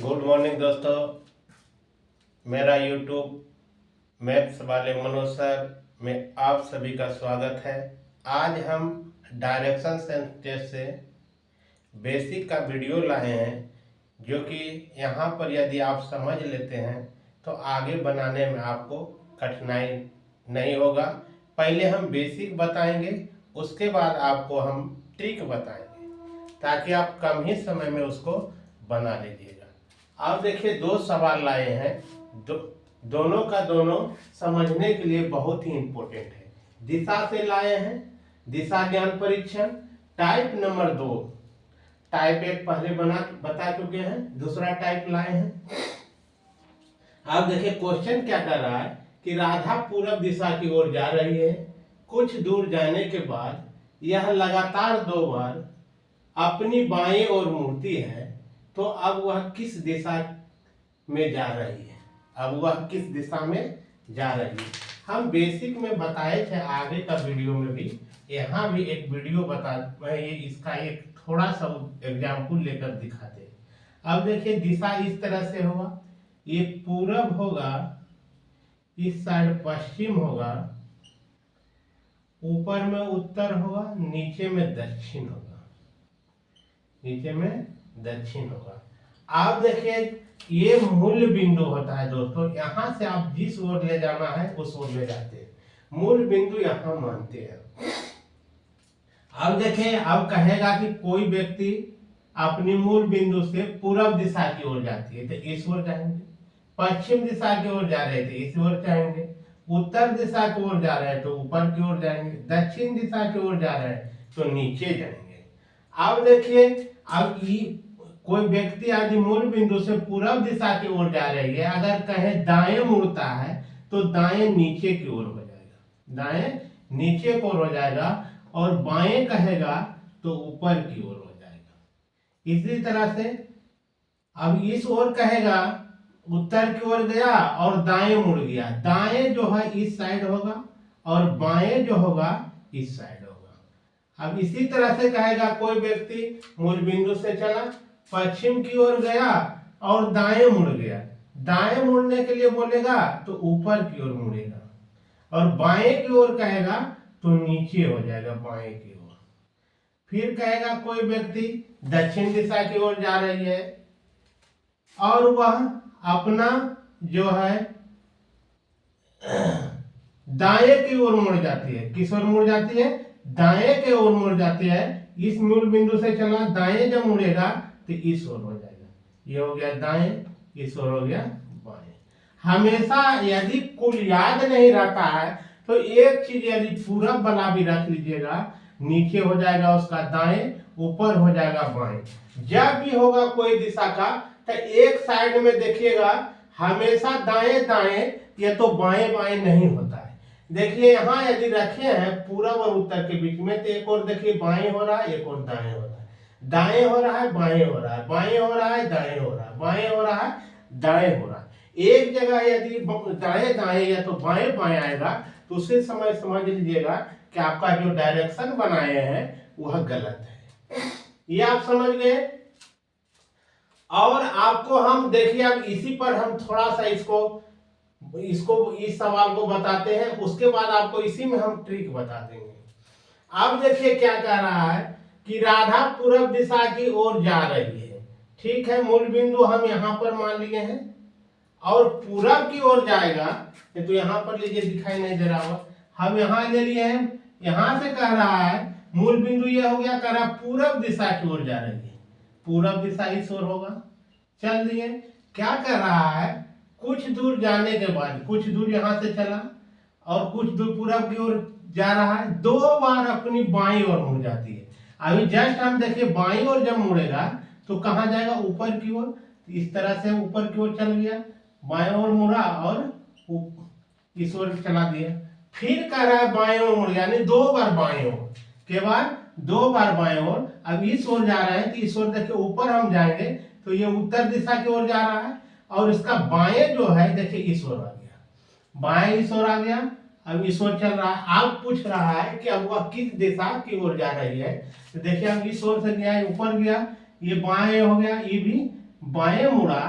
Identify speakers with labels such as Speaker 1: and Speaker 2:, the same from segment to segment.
Speaker 1: Good morning दोस्तों। मेरा YouTube maths वाले मनोज सर में आप सभी का स्वागत है। आज हम डायरेक्शन सेंस से बेसिक का वीडियो लाए हैं, जो कि यहाँ पर यदि आप समझ लेते हैं तो आगे बनाने में आपको कठिनाई नहीं होगा। पहले हम बेसिक बताएंगे, उसके बाद आपको हम ट्रिक बताएंगे, ताकि आप कम ही समय में उसको बना लीजिएगा। आप देखिए, दो सवाल लाए हैं, दोनों का दोनों समझने के लिए बहुत ही इंपॉर्टेंट है। दिशा से लाए हैं, दिशा ज्ञान परीक्षण टाइप नंबर 2। टाइप 1 पहले बता चुके हैं, दूसरा टाइप लाए हैं। आप देखिए क्वेश्चन क्या कर रहा है कि राधा पूरब दिशा की ओर जा रही है। कुछ दूर जाने के बाद यह लगातार 2 बार अपनी बाएं ओर मुड़ती है, तो अब वह किस दिशा में जा रही है? अब वह किस दिशा में जा रही है? हम बेसिक में बताए थे, आगे का वीडियो में भी, यहाँ भी एक वीडियो मैं ये इसका एक थोड़ा सा एग्जाम्पल लेकर दिखाते हैं। अब देखिए, दिशा इस तरह से होगा, ये पूरब होगा, इस साइड पश्चिम होगा, ऊपर में उत्तर होगा, नीचे में दक्षिण होगा, नीचे में दक्षिण होगा। आप देखिए, ये मूल बिंदु होता है दोस्तों। यहां से आप जिस ओर ले जाना है उस ओर ले जाते हैं, मूल बिंदु यहां मानते हैं। अब देखिए, अब कहेगा कि कोई व्यक्ति अपनी मूल बिंदु से पूर्व दिशा की ओर जाती है तो इस ओर जाएंगे, पश्चिम दिशा की ओर जा रहे थे इस ओर जाएंगे, उत्तर दिशा की ओर जा रहे हैं तो ऊपर की ओर जाएंगे, दक्षिण दिशा की ओर जा रहे हैं तो नीचे जाएंगे। अब देखिए, अब कोई व्यक्ति यदि मूल बिंदु से पूर्व दिशा की ओर जा रही है, अगर कहे दाएं मुड़ता है तो दाएं नीचे की ओर हो जाएगा, दाएं नीचे की ओर हो जाएगा, और बाएं कहेगा तो ऊपर की ओर हो जाएगा। इसी तरह से अब इस ओर कहेगा, उत्तर की ओर गया और दाएं मुड़ गया, दाएं जो है इस साइड होगा और बाएं जो होगा इस साइड होगा। अब इसी तरह से कहेगा, कोई व्यक्ति मूल बिंदु से चला, पश्चिम की ओर गया और दाएं मुड़ गया, दाएं मुड़ने के लिए बोलेगा तो ऊपर की ओर मुड़ेगा, और बाएं की ओर कहेगा तो नीचे हो जाएगा, बाएं की ओर। फिर कहेगा कोई व्यक्ति दक्षिण दिशा की ओर जा रही है और वह अपना जो है दाएं की ओर मुड़ जाती है। किस ओर मुड़ जाती है? दाएं के ओर मुड़ जाती है। इस मूल बिंदु से चला, दाएं जब मुड़ेगा तो इस ओर हो जाएगा, ये हो गया दाएं, इस ओर हो गया बाएं। हमेशा यदि कुल याद नहीं रहता है तो एक चीज यदि पूरब वाला भी रख लीजिएगा, नीचे हो जाएगा उसका दाएं, ऊपर हो जाएगा बाएं। जब भी होगा कोई दिशा का तो एक साइड में देखिएगा, हमेशा दाएं दाएं, ये तो बाएं बाएं नहीं होता है। देखिए, यहाँ यदि रखे हैं पूरब और उत्तर के बीच में, तो एक और देखिए बाएं हो रहा है, एक और दाएं हो रहा है, दाएं हो रहा है, बाएं हो रहा है, बाएं हो रहा है, दाएं हो रहा है, बाएं हो रहा है, दाएं हो रहा है। एक जगह यदि दाएं दाएं या तो बाएं बाएं आएगा तो उसी समय समझ लीजिएगा कि आपका जो डायरेक्शन बनाए हैं वह गलत है। ये आप समझ गए। और आपको हम देखिए, अब इसी पर हम थोड़ा सा इस सवाल को बताते हैं, उसके बाद आपको इसी में हम ट्रिक बता देंगे। अब देखिए क्या कह रहा है कि राधा पूर्व दिशा की ओर जा रही है। ठीक है, मूल बिंदु हम यहाँ पर मान लिए हैं, और पूरब की ओर जाएगा तो यहाँ पर लीजिए, दिखाई नहीं दे रहा होगा, हम यहाँ ले लिए हैं। यहाँ से कह रहा है मूल बिंदु ये हो गया, कह रहा पूरब दिशा की ओर जा रही है, पूरब दिशा इस ओर होगा। चल दिए, क्या कर रहा है, कुछ दूर जाने के बाद, कुछ दूर यहाँ से चला और कुछ दूर पूरब की ओर जा रहा है, 2 बार अपनी बाईं ओर मुड़ जाती है। अभी जस्ट हम देखिए, बाईं ओर जब मुड़ेगा तो कहाँ जाएगा? ऊपर की ओर। इस तरह से ऊपर की ओर चल गया, बाएं ओर मुड़ा और इस ओर चला दिया। फिर कह रहा है बाएं ओर मुड़, यानी 2 बार बाएं ओर के बाद 2 बार बाएं ओर। अब इस ओर जा रहे हैं तो इस ओर देखिए, ऊपर हम जाएंगे तो ये उत्तर दिशा की ओर जा रहा है, और इसका बाएं जो है देखिए इस ओर आ गया, बाएं इस ओर आ गया, अब इस ओर चल रहा है। आप पूछ रहा है कि अब वह किस दिशा की ओर जा रही है, तो देखिए अब इस ओर से गया, ऊपर गया, ये बाएं हो गया, ये भी बाएं मुड़ा,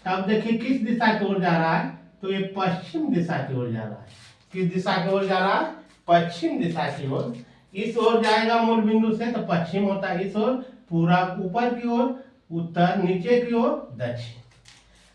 Speaker 1: तब देखिए किस दिशा की ओर जा रहा है, तो ये पश्चिम दिशा की ओर जा रहा है। किस दिशा की ओर जा रहा है? पश्चिम दिशा की ओर। इस ओर जाएगा मूल बिंदु से तो पश्चिम होता है, इस ओर पूरा ऊपर की ओर उत्तर, नीचे की ओर दक्षिण।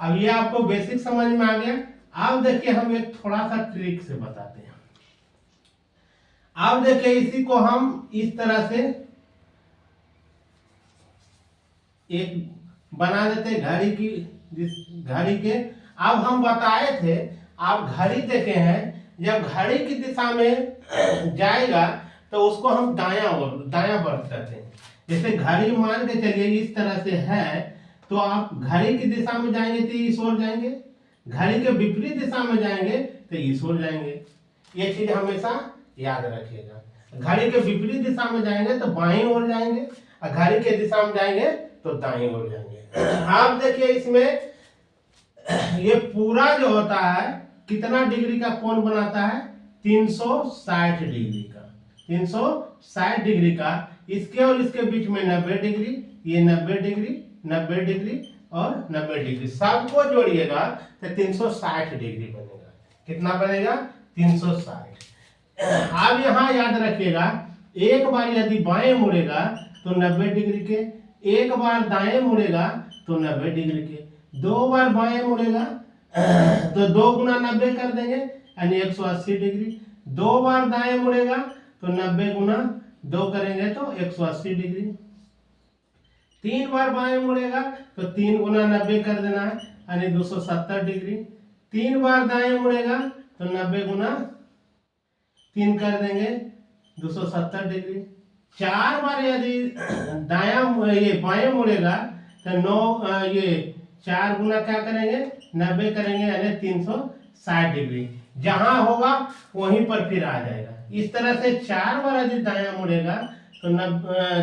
Speaker 1: अब ये आपको बेसिक समझ में आ गया। अब देखिए हम एक थोड़ा सा ट्रिक से बताते हैं। अब देखिए इसी को हम इस तरह से एक बना देते घड़ी की, जिस घड़ी के अब हम बताए थे, आप घड़ी देखे हैं, जब घड़ी की दिशा में जाएगा तो उसको हम दायां बढ़ करते हैं। जैसे घड़ी मान के चलिए इस तरह से है, तो आप घड़ी की दिशा में जाएंगे तो इस ओर जाएंगे, घड़ी के विपरीत दिशा में जाएंगे तो इस ओर जाएंगे। ये चीज हमेशा याद रखिएगा। घड़ी के विपरीत दिशा में जाएंगे तो बाईं ओर जाएंगे, और घड़ी के दिशा में जाएंगे तो दाईं ओर जाएंगे। आप देखिए इसमें ये पूरा जो होता है कितना डिग्री का कोण बनाता है? 360 डिग्री का, 360 डिग्री का। इसके और इसके बीच में 90 डिग्री, ये 90 डिग्री, 90 डिग्री और 90 डिग्री, सबको जोड़िएगा तो 360 डिग्री बनेगा। कितना बनेगा? 360। अब यहाँ याद रखिएगा, एक बार यदि बाएं मुड़ेगा तो 90 डिग्री के, एक बार दाएं मुड़ेगा तो 90 डिग्री के, दो बार बाएं मुड़ेगा तो 2 गुना 90 कर देंगे यानी 180 डिग्री, दो बार दाएं मुड़ेगा तो 90 गुना 2 करेंगे तो 180 डिग्री, 3 बार बाएं मुड़ेगा तो 3 गुना 90 कर देना है यानी 270 डिग्री, 3 बार दाएं मुड़ेगा तो 90 गुना 3 कर देंगे 270 डिग्री, 4 बार यदि ये बाएं मुड़ेगा तो 9 ये 4 गुना क्या करेंगे? 90 करेंगे यानी 360 डिग्री। जहां होगा वहीं पर फिर आ जाएगा। इस तरह से 4 बार यदि दायां मुड़ेगा तो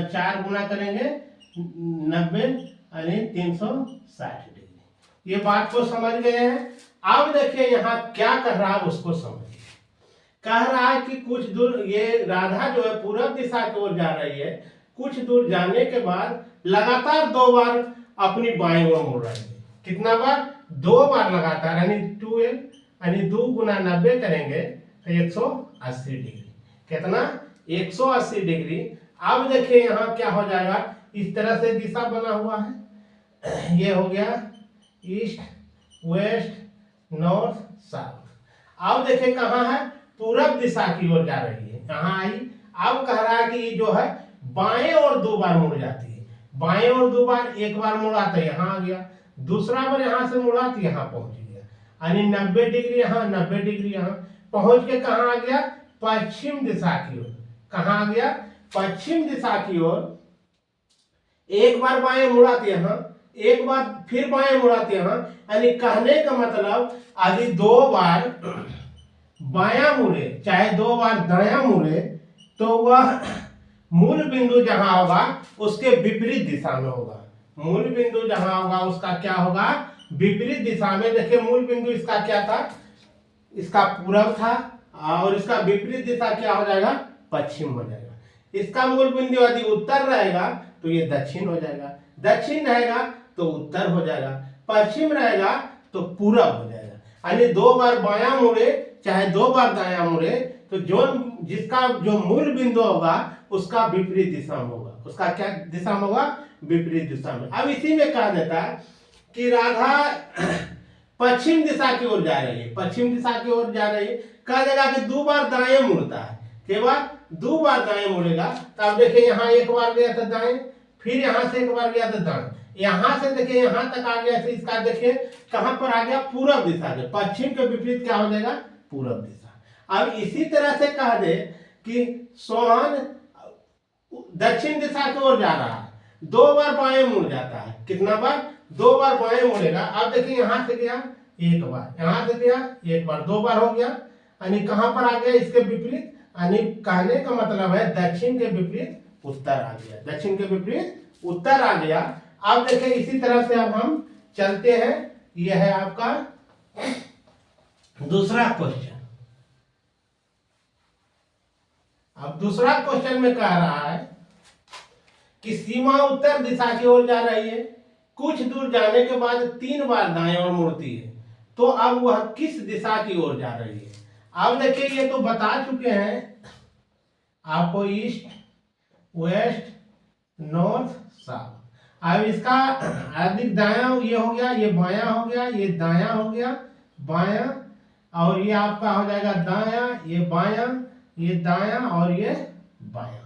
Speaker 1: 4 गुना करेंगे 90 यानी 360 डिग्री। ये बात को समझ गए हैं। अब देखिए यहाँ क्या कर रहा है उसको समझिए। कह रहा है कि कुछ दूर ये राधा जो है पूर्व दिशा की ओर जा रही है, कुछ दूर जाने के बाद लगातार 2 बार अपनी बाईं ओर मुड़ रही है। कितना बार? 2 बार लगातार, यानी 2l यानी 2 गुना 90 करेंगे तो 180 डिग्री। कितना? 180 डिग्री। अब देखिए यहाँ क्या हो जाएगा, इस तरह से दिशा बना हुआ है, ये हो गया ईस्ट, वेस्ट, नॉर्थ, साउथ। अब देखिए कहाँ है? पूरब दिशा की ओर जा रही है, यहाँ आई। अब कह रहा है कि जो है बाएं और 2 बार मुड़ जाती है, बाएं और 2 बार, एक बार मुड़ा तो यहाँ आ गया, दूसरा बार यहाँ से मुड़ा तो यहाँ पहुंच गया, यानी 90 डिग्री यहाँ, 90 डिग्री यहाँ, पहुंच के कहाँ आ गया? पश्चिम दिशा की ओर। कहाँ आ गया? पश्चिम दिशा की ओर। एक बार बाएं मुड़ा तो यहाँ, एक बार फिर बाएं मुड़ा तो यहाँ, यानी कहने का मतलब यदि 2 बार बायां मुड़े चाहे 2 बार दायां मुड़े तो वह मूल बिंदु जहां होगा उसके विपरीत दिशा में होगा। मूल बिंदु जहां होगा उसका क्या होगा? विपरीत दिशा में। देखिए मूल बिंदु इसका क्या था? इसका पूरब था, और इसका विपरीत दिशा क्या हो जाएगा? पश्चिम हो जाएगा। इसका मूल बिंदु यदि उत्तर रहेगा तो ये दक्षिण हो जाएगा, दक्षिण रहेगा तो उत्तर हो जाएगा, पश्चिम रहेगा तो पूरब हो जाएगा। यानी 2 बार बायां मुड़े चाहे 2 बार दायां मुड़े तो जिसका जो मूल बिंदु होगा उसका विपरीत दिशा में होगा। उसका क्या दिशा में होगा? विपरीत दिशा में। अब इसी में कहा जाता है कि राधा पश्चिम दिशा की ओर जा रही है, पश्चिम दिशा की ओर जा रही है। कहा जाएगा कि 2 बार दाएं मुड़ता है, केवल 2 बार दाएं मुड़ेगा। तो आप देखिए यहाँ एक बार गया था दाएं, फिर यहाँ से एक बार गया था दाएं, यहाँ से देखिए यहाँ तक आ गया। इसका देखिए कहां पर आ गया? पूरब दिशा के। पश्चिम के विपरीत क्या हो जाएगा? पूरब दिशा। अब इसी तरह से कह दे कि सोहन दक्षिण दिशा की ओर जा रहा है, 2 बार बाएं मुड़ जाता है। कितना बार? 2 बार बाएं मुड़ेगा। अब देखिए यहाँ से गया एक बार, यहाँ से गया एक बार, 2 बार हो गया, यानी कहां पर आ गया? इसके विपरीत। यानी कहने का मतलब है दक्षिण के विपरीत उत्तर आ गया, दक्षिण के विपरीत उत्तर आ गया। अब देखिए इसी तरह से अब हम चलते हैं। यह है आपका दूसरा क्वेश्चन। अब दूसरा क्वेश्चन में कह रहा है कि सीमा उत्तर दिशा की ओर जा रही है, कुछ दूर जाने के बाद 3 बार दाएं ओर मुड़ती है, तो अब वह किस दिशा की ओर जा रही है। अब देखिए ये तो बता चुके हैं आपको, ईस्ट वेस्ट नॉर्थ साउथ। अब इसका अधिक दाया ये हो गया, ये बायां हो गया, ये दाया हो गया बायां, और ये आपका हो जाएगा दाया, ये बायां, ये दाया और ये बायां।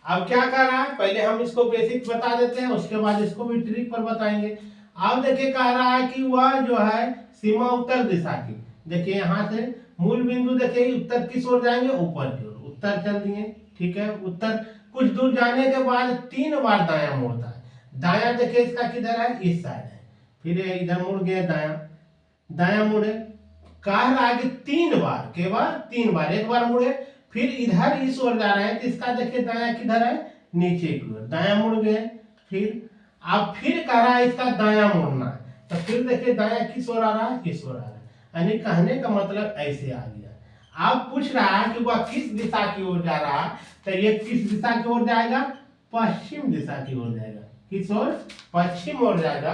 Speaker 1: अब क्या कर रहा है, पहले हम इसको बेसिक बता देते हैं, उसके बाद इसको भी ट्रिक पर बताएंगे। अब देखिए कह रहा है कि वह जो है सीमा उत्तर दिशा की, देखिए यहाँ से मूल बिंदु देखिए उत्तर किस ओर जाएंगे, ऊपर की ओर, उत्तर चल दिए, ठीक है। उत्तर कुछ दूर जाने के बाद 3 बार दाया मुड़ता है। दाया देखिए इसका किधर है, इस साइड है, फिर इधर मुड़ गया दाया, दाया मुड़े, कह रहा है कि 3 बार, केवल 3 बार, एक बार मुड़े फिर इधर इस ओर जा रहे हैं, तो इसका देखिए दाया किधर है, नीचे की ओर, दाया मुड़ गए। फिर अब फिर कह रहा है इसका दाया मुड़ना है, तो फिर देखिए दाया किस ओर आ रहा है, इस ओर आ रहा है, यानी कहने का मतलब ऐसे आ गया। अब पूछ रहा है कि वह किस दिशा की ओर जा रहा है, तो ये किस दिशा की ओर जाएगा, पश्चिम दिशा की ओर जाएगा। किस ओर, पश्चिम ओर जाएगा।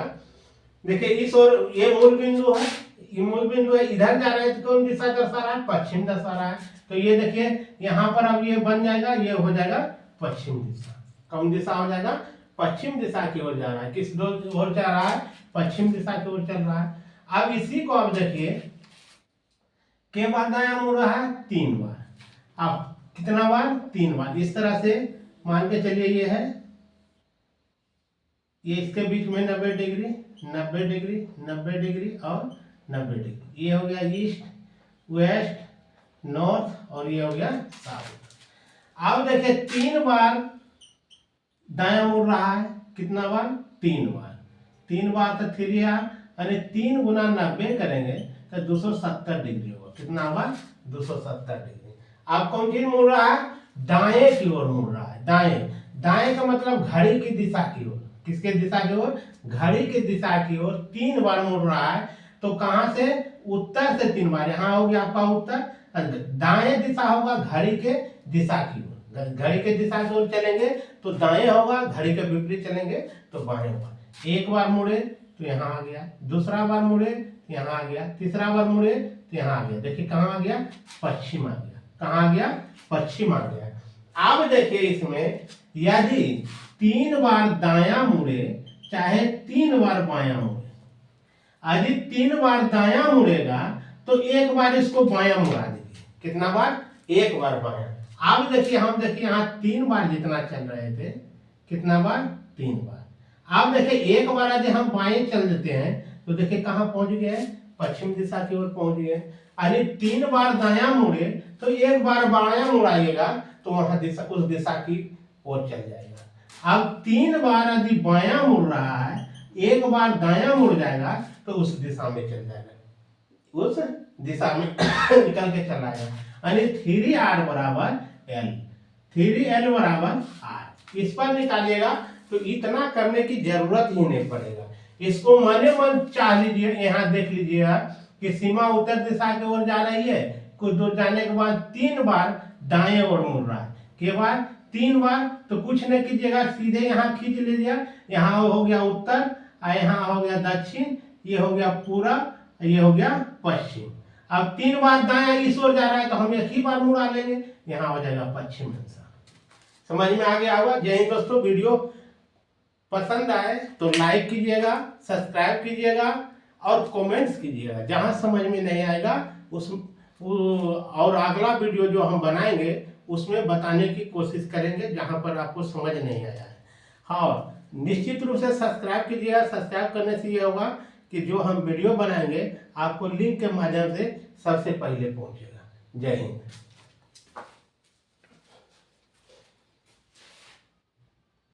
Speaker 1: देखिए इस ओर ये मूल बिंदु है, ये मूल बिंदु है, इधर जा रहा है तो कौन दिशा दर्शा रहा है, पश्चिम दर्शा रहा है। तो ये देखिए यहाँ पर अब ये बन जाएगा, ये हो जाएगा पश्चिम दिशा, कौन दिशा हो जाएगा, पश्चिम दिशा की ओर जा रहा है। किस ओर जा रहा है, पश्चिम दिशा की ओर चल रहा है। अब इसी को अब देखिए के बाद दाया मुड़ रहा है 3 बार, अब कितना बार, 3 बार। इस तरह से मान के चलिए ये है, ये इसके बीच में 90 डिग्री 90 डिग्री 90 डिग्री और 90 डिग्री, ये हो गया ईस्ट वेस्ट नॉर्थ और ये हो गया साउथ। अब देखिए 3 बार दाया मुड़ रहा है, कितना बार, 3 बार, 3 बार तो 3 यानी 3 गुना 90 करेंगे तो 270 डिग्री होगा, कितना बार, 270 डिग्री। अब कौन चीज मुड़ रहा है, दाएं की ओर मुड़ रहा है, दाएं, दाएं का मतलब घड़ी की दिशा की ओर, किसके दिशा की ओर, घड़ी की दिशा की ओर 3 बार मुड़ रहा है। तो कहां से, उत्तर से 3 बार, यहाँ हो गया आपका उत्तर, दाएं दिशा होगा घड़ी के दिशा की ओर, घड़ी के दिशा की ओर चलेंगे तो दाएं होगा, घड़ी के विपरीत चलेंगे तो बाएं होगा। एक बार मुड़े तो यहाँ आ गया, दूसरा बार मुड़े तो यहाँ आ गया, तीसरा बार मुड़े तो यहाँ आ गया, देखिए कहाँ आ गया, पश्चिम आ गया, कहाँ आ गया, पश्चिम आ गया। अब देखिए इसमें यदि 3 बार दाया मुड़े चाहे 3 बार बाया मुड़े, यदि 3 बार दाया मुड़ेगा तो एक बार इसको बाया मुड़ा दीजिए, कितना बार, एक बार बाया। अब देखिए हम देखिए यहाँ 3 बार जितना चल रहे थे, कितना बार, 3 बार। अब देखिए एक बार यदि हम बाएं चल देते हैं तो देखिए कहाँ पहुंच गए, पश्चिम दिशा की ओर पहुंच गए। यदि 3 बार दाया मुड़े तो एक बार बाया मुड़ाइएगा तो वहां दिशा, उस दिशा की ओर चल जाएगा। अब 3 बार यदि बाया मुड़ रहा है, एक बार दाया मुड़ जाएगा तो उस दिशा में चल जाएगा, उस दिशा में निकल के चला जाएगा। यानी 3r बराबर l, 3l बराबर r, इस पर निकालिएगा तो इतना करने की जरूरत ही नहीं पड़ेगा। इसको मने मन चाह लीजिए, यहाँ देख लीजिएगा कि सीमा उत्तर दिशा की ओर जा रही है, कुछ दूर जाने के बाद 3 बार दाएं ओर मुड़ रहा है, के बाद 3 बार, तो कुछ नहीं कीजिएगा, सीधे यहाँ खींच लीजिए, यहाँ हो गया उत्तर, यहाँ हो गया दक्षिण, ये हो गया पूरब, ये हो गया पश्चिम। अब 3 बार दाया इस ओर जा रहा है तो हम एक ही बार मुड़ा लेंगे, यहाँ हो जाएगा पश्चिम दिशा। समझ में आ गया होगा। जय हिंद दोस्तों, वीडियो पसंद आए तो लाइक कीजिएगा, सब्सक्राइब कीजिएगा और कमेंट्स कीजिएगा। जहां समझ में नहीं आएगा उस और अगला वीडियो जो हम बनाएंगे उसमें बताने की कोशिश करेंगे जहां पर आपको समझ नहीं आया है। हाँ, निश्चित रूप से सब्सक्राइब कीजिएगा। सब्सक्राइब करने से ये होगा कि जो हम वीडियो बनाएंगे आपको लिंक के माध्यम से सबसे पहले पहुंचेगा। जय हिंद।